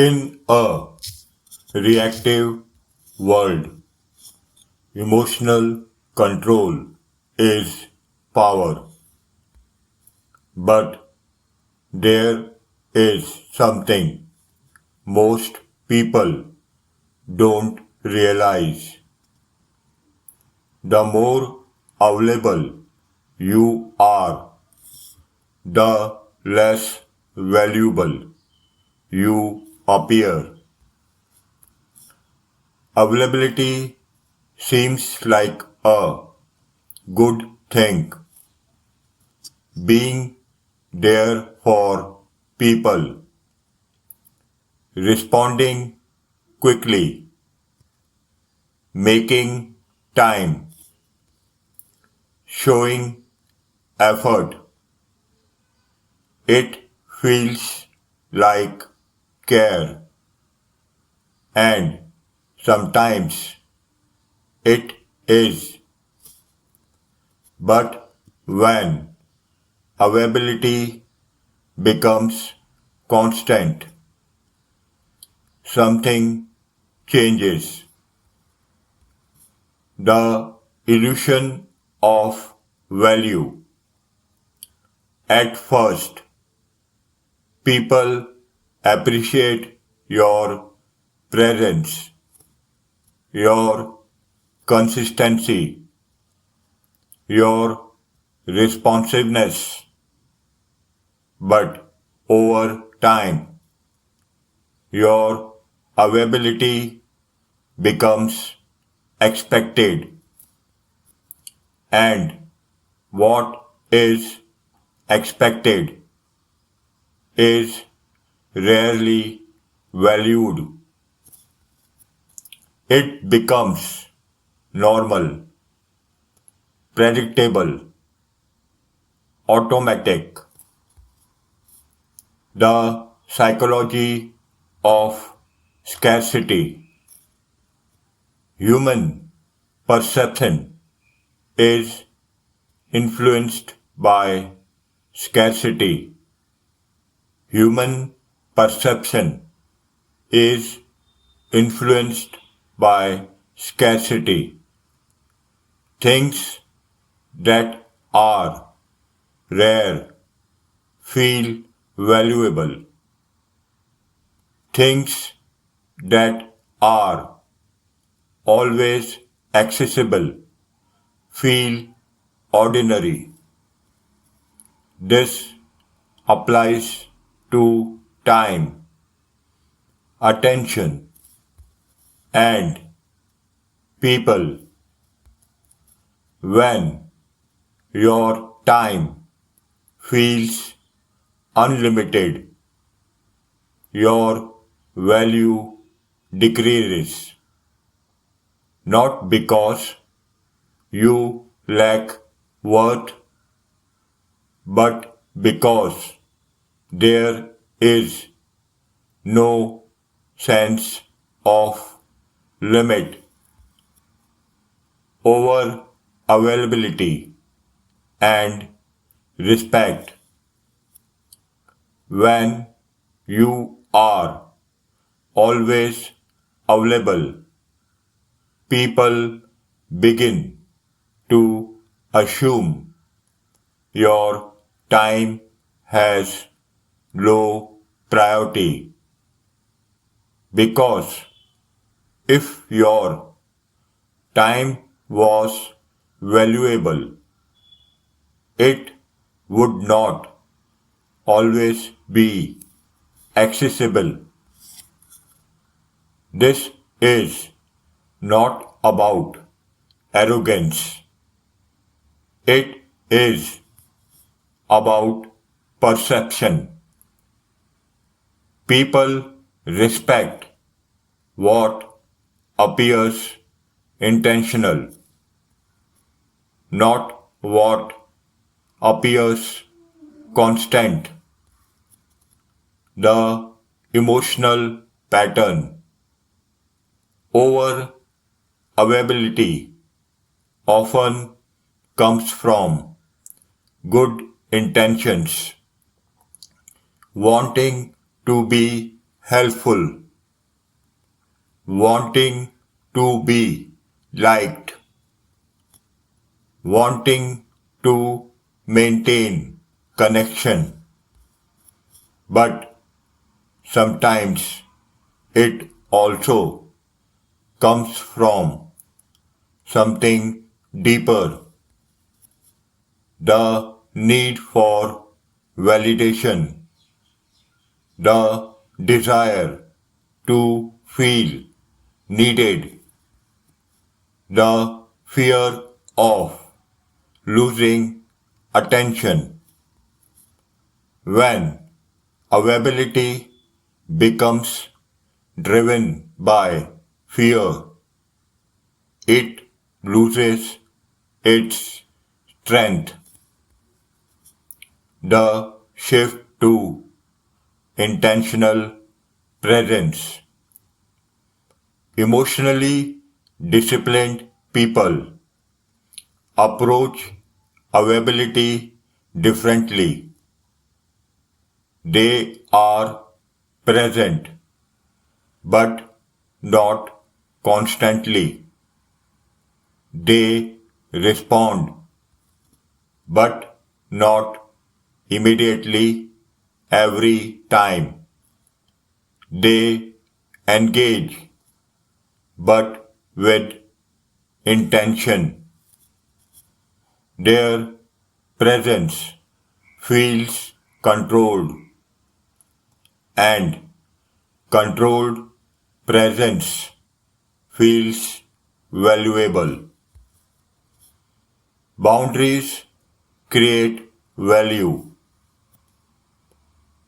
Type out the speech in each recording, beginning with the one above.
In a reactive world, emotional control is power. But there is something most people don't realize. The more available you are, the less valuable you appear. Availability seems like a good thing. Being there for people, responding quickly, making time, showing effort. It feels like care, and sometimes it is. But when availability becomes constant, something changes. The illusion of value. At first, people appreciate your presence, your consistency, your responsiveness, but over time, your availability becomes expected, and what is expected is rarely valued. It becomes normal, predictable, automatic. The psychology of scarcity. Human perception is influenced by scarcity. Human perception is influenced by scarcity. Things that are rare feel valuable. Things that are always accessible feel ordinary. This applies to time, attention, and people. When your time feels unlimited, your value decreases. Not because you lack worth, but because there is no sense of limit. Over availability and respect. When you are always available, people begin to assume your time has low priority, because if your time was valuable, it would not always be accessible. This is not about arrogance. It is about perception. People respect what appears intentional, not what appears constant. The emotional pattern. Over availability often comes from good intentions, wanting to be helpful, wanting to be liked, wanting to maintain connection, but sometimes it also comes from something deeper, the need for validation, the desire to feel needed, the fear of losing attention. When availability becomes driven by fear, it loses its strength. The shift to intentional presence. Emotionally disciplined people approach availability differently. They are present, but not constantly. They respond, but not immediately every time. They engage, but with intention. Their presence feels controlled, and controlled presence feels valuable. Boundaries create value.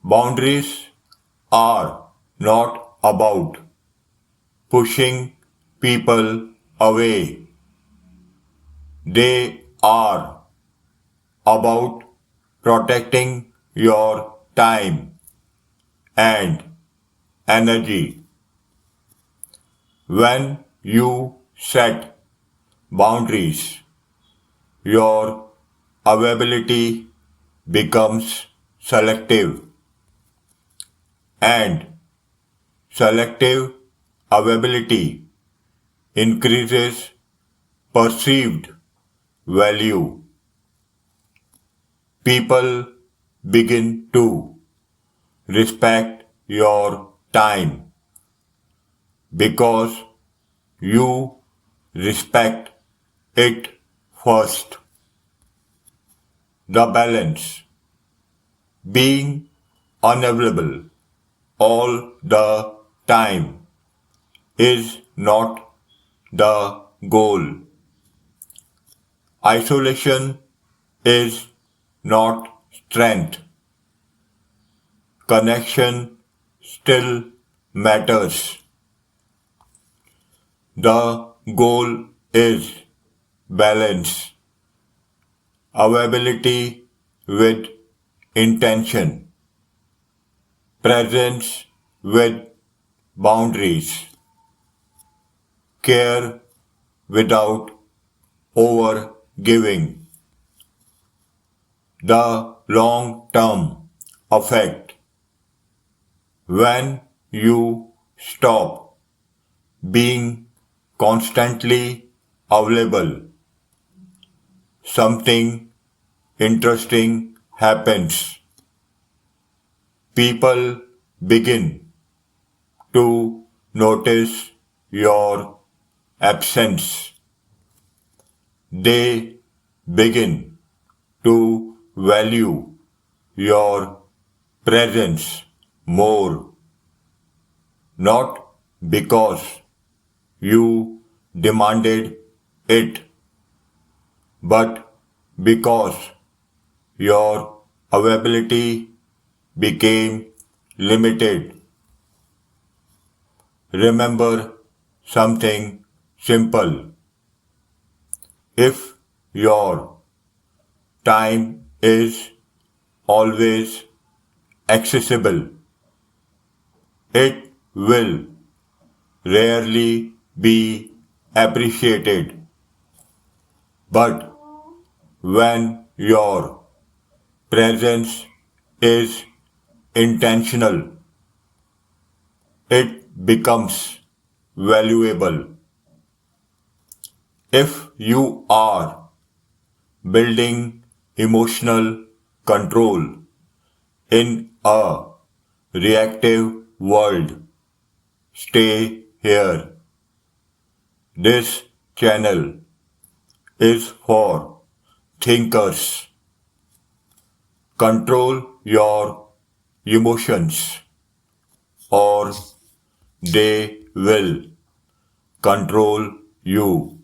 Boundaries are not about pushing people away. They are about protecting your time and energy. When you set boundaries, your availability becomes selective, and selective availability increases perceived value. People begin to respect your time because you respect it first. The balance. Being unavailable all the time is not the goal. Isolation is not strength. Connection still matters. The goal is balance, availability with intention, presence with boundaries, care without over giving. The long term effect. When you stop being constantly available, something interesting happens. People begin to notice your absence. They begin to value your presence more, not because you demanded it, but because your availability became limited. Remember something simple. If your time is always accessible, it will rarely be appreciated. But when your presence is intentional, it becomes valuable. If you are building emotional control in a reactive world, stay here. This channel is for thinkers. Control your emotions, or they will control you.